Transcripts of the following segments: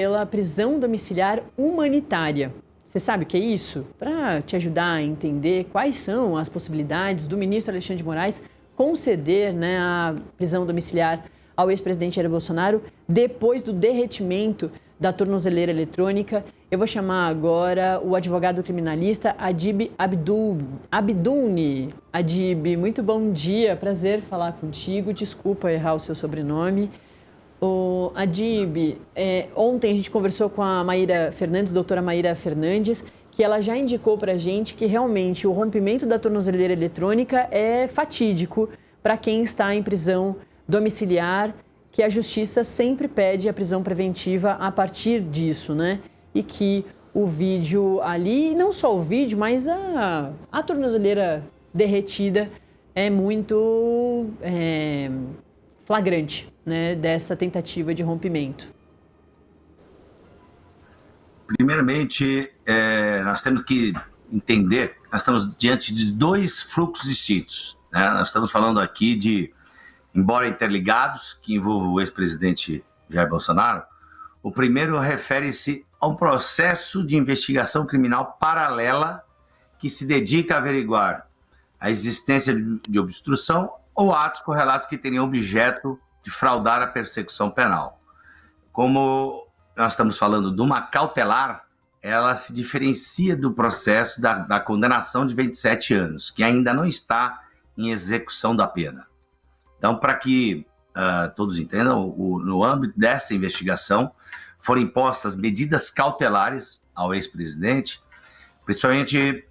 Pela prisão domiciliar humanitária. Você sabe o que é isso? Para te ajudar a entender quais são as possibilidades do ministro Alexandre de Moraes conceder, a prisão domiciliar ao ex-presidente Jair Bolsonaro depois do derretimento da tornozeleira eletrônica. Eu vou chamar agora o advogado criminalista Adib Abduni. Adib, muito bom dia, prazer falar contigo. Desculpa errar o seu sobrenome. Adib, ontem a gente conversou com a Maíra Fernandes, doutora Maíra Fernandes, que ela já indicou para a gente que realmente o rompimento da tornozeleira eletrônica é fatídico para quem está em prisão domiciliar, que a justiça sempre pede a prisão preventiva a partir disso, né? E que o vídeo ali, não só o vídeo, mas a tornozeleira derretida é muito flagrante, né, dessa tentativa de rompimento. Primeiramente, nós temos que entender que nós estamos diante de dois fluxos distintos, né? Nós estamos falando aqui de, embora interligados, que envolvem o ex-presidente Jair Bolsonaro. O primeiro refere-se a um processo de investigação criminal paralela que se dedica a averiguar a existência de obstrução ou atos correlatos que teriam objeto de fraudar a persecução penal. Como nós estamos falando de uma cautelar, ela se diferencia do processo da condenação de 27 anos, que ainda não está em execução da pena. Então, para que todos entendam, no âmbito dessa investigação, foram impostas medidas cautelares ao ex-presidente, principalmente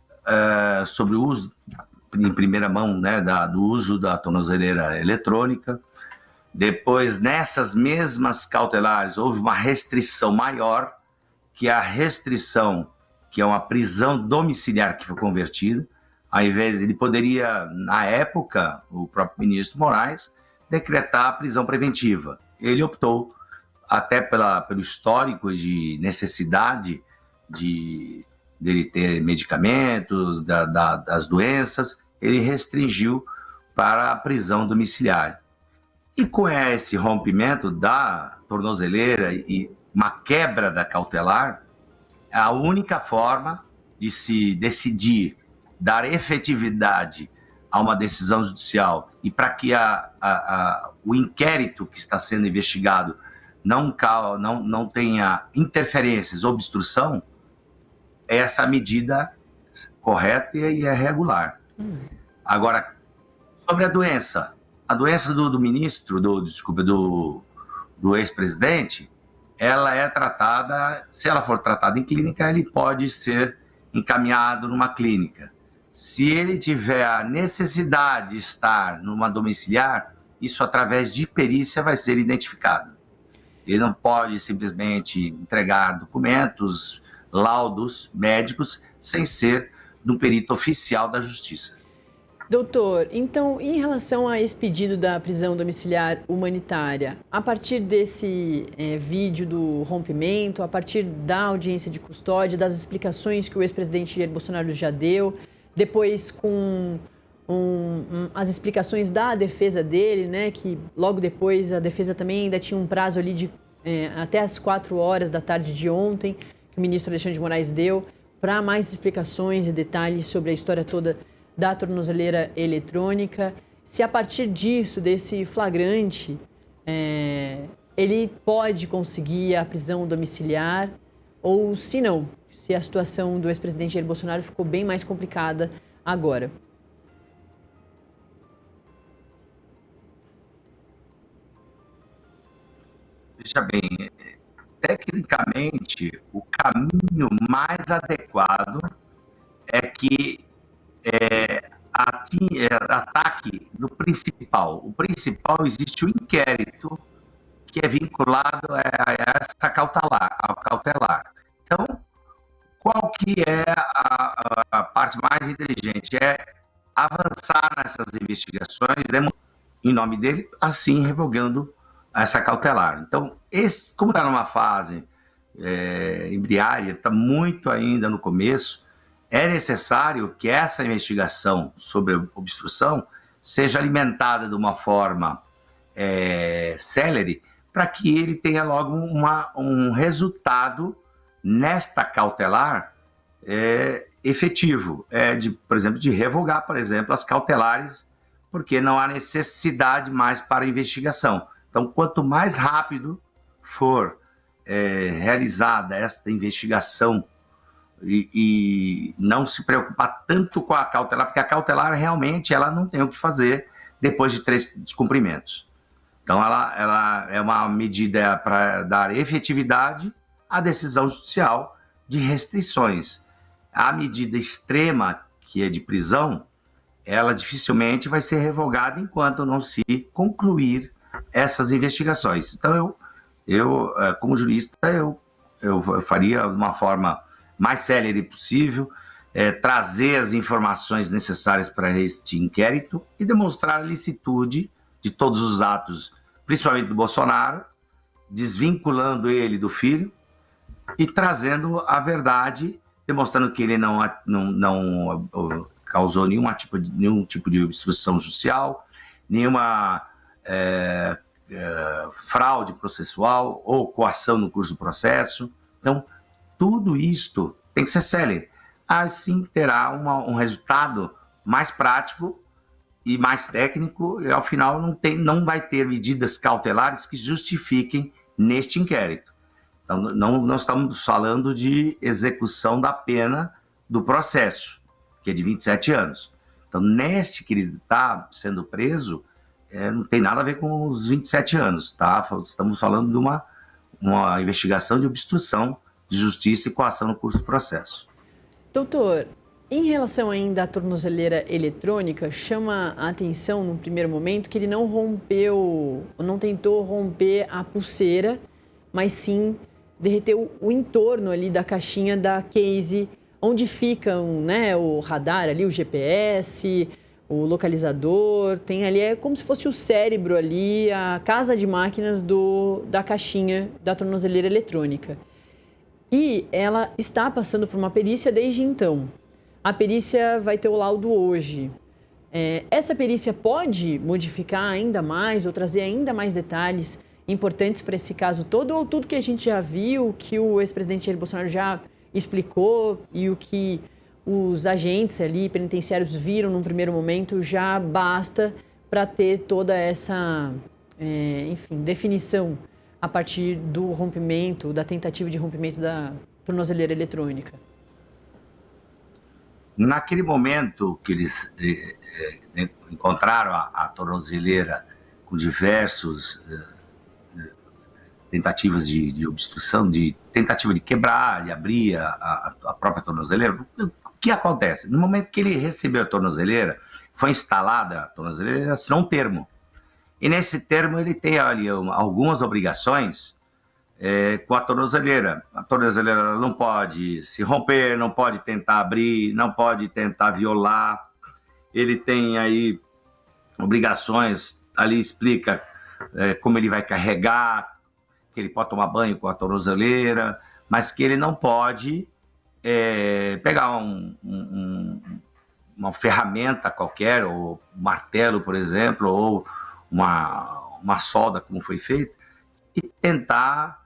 sobre o uso, em primeira mão, né, do uso da tornozeleira eletrônica. Depois, nessas mesmas cautelares, houve uma restrição maior, que é a restrição, que é uma prisão domiciliar que foi convertida. Ao invés, ele poderia, na época, o próprio ministro Moraes, decretar a prisão preventiva. Ele optou, até pelo histórico de necessidade dele ter medicamentos, das doenças, ele restringiu para a prisão domiciliar. E com esse rompimento da tornozeleira e uma quebra da cautelar, a única forma de se decidir, dar efetividade a uma decisão judicial e para que o inquérito que está sendo investigado não tenha interferências, obstrução, é essa medida correta e é regular. Agora, sobre a doença do ministro, do ex-presidente, ela é tratada, se ela for tratada em clínica, ele pode ser encaminhado numa clínica. Se ele tiver a necessidade de estar numa domiciliar, isso através de perícia vai ser identificado. Ele não pode simplesmente entregar documentos, laudos médicos, sem ser de um perito oficial da Justiça. Doutor, então, em relação a esse pedido da prisão domiciliar humanitária, a partir desse vídeo do rompimento, a partir da audiência de custódia, das explicações que o ex-presidente Jair Bolsonaro já deu, depois com as explicações da defesa dele, né, que logo depois a defesa também ainda tinha um prazo ali de até as 4 horas da tarde de ontem, que o ministro Alexandre de Moraes deu, para mais explicações e detalhes sobre a história toda da tornozeleira eletrônica, se a partir disso, desse flagrante, ele pode conseguir a prisão domiciliar, ou se não, se a situação do ex-presidente Jair Bolsonaro ficou bem mais complicada agora. Veja bem, tecnicamente, o caminho mais adequado é que ataque no principal. O principal, existe o inquérito que é vinculado a essa cautelar. Então, qual que é a parte mais inteligente? É avançar nessas investigações, em nome dele, assim revogando essa cautelar. Então, como está numa fase embriária, está muito ainda no começo, é necessário que essa investigação sobre obstrução seja alimentada de uma forma célere, para que ele tenha logo um resultado nesta cautelar efetivo, por exemplo, de revogar, por exemplo, as cautelares, porque não há necessidade mais para a investigação. Então, quanto mais rápido for realizada esta investigação e não se preocupar tanto com a cautelar, porque a cautelar realmente ela não tem o que fazer depois de 3 descumprimentos. Então, ela é uma medida para dar efetividade à decisão judicial de restrições. A medida extrema, que é de prisão, ela dificilmente vai ser revogada enquanto não se concluir essas investigações. Então, eu como jurista, eu faria de uma forma mais célere possível, trazer as informações necessárias para este inquérito e demonstrar a licitude de todos os atos, principalmente do Bolsonaro, desvinculando ele do filho e trazendo a verdade, demonstrando que ele não causou nenhum tipo de obstrução judicial, nenhuma fraude processual ou coação no curso do processo. Então, tudo isto tem que ser célere. Assim terá um resultado mais prático e mais técnico, e ao final não vai ter medidas cautelares que justifiquem neste inquérito. Então, não estamos falando de execução da pena do processo, que é de 27 anos. Então, neste que ele está sendo preso, não tem nada a ver com os 27 anos, tá? Estamos falando de uma investigação de obstrução de justiça e coação no curso do processo. Doutor, em relação ainda à tornozeleira eletrônica, chama a atenção num primeiro momento que ele não tentou romper a pulseira, mas sim derreteu o entorno ali da caixinha da case, onde ficam, né, o radar ali, o GPS, o localizador, tem ali, é como se fosse o cérebro ali, a casa de máquinas da caixinha da tornozeleira eletrônica. E ela está passando por uma perícia desde então. A perícia vai ter o laudo hoje. Essa perícia pode modificar ainda mais ou trazer ainda mais detalhes importantes para esse caso todo, ou tudo que a gente já viu, que o ex-presidente Jair Bolsonaro já explicou e o que os agentes ali penitenciários viram num primeiro momento já basta para ter toda essa, definição a partir do rompimento, da tentativa de rompimento da tornozeleira eletrônica? Naquele momento que eles encontraram a tornozeleira com diversos tentativas de obstrução, de tentativa de quebrar, de abrir a própria tornozeleira, o que acontece? No momento que ele recebeu a tornozeleira, foi instalada a tornozeleira, ele assinou um termo. E nesse termo ele tem ali algumas obrigações com a tornozeleira. A tornozeleira não pode se romper, não pode tentar abrir, não pode tentar violar. Ele tem aí obrigações, ali explica como ele vai carregar, que ele pode tomar banho com a tornozeleira, mas que ele não pode pegar uma ferramenta qualquer, ou um martelo, por exemplo, ou uma solda, como foi feito, e tentar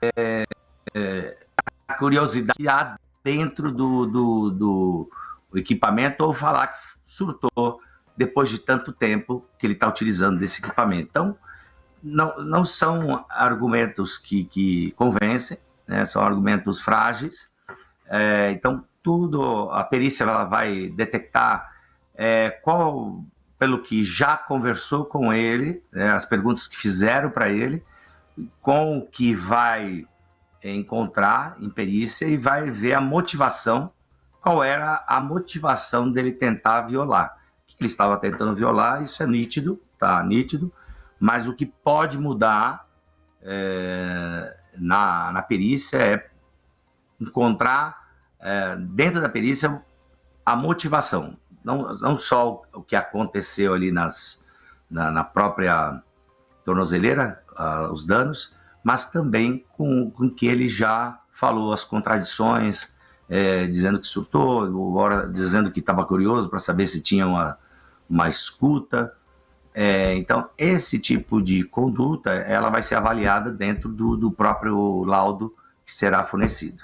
a curiosidade dentro do equipamento, ou falar que surtou depois de tanto tempo que ele está utilizando desse equipamento. Então, não são argumentos que convencem, né? São argumentos frágeis. Então, a perícia ela vai detectar pelo que já conversou com ele, né, as perguntas que fizeram para ele, com o que vai encontrar em perícia, e vai ver a motivação, qual era a motivação dele tentar violar. Que ele estava tentando violar, isso é nítido, tá nítido, mas o que pode mudar na perícia é encontrar dentro da perícia a motivação. Não só o que aconteceu ali na própria tornozeleira, os danos, mas também com que ele já falou, as contradições, dizendo que surtou, dizendo que estava curioso para saber se tinha uma escuta. Então, esse tipo de conduta, ela vai ser avaliada dentro do próprio laudo que será fornecido.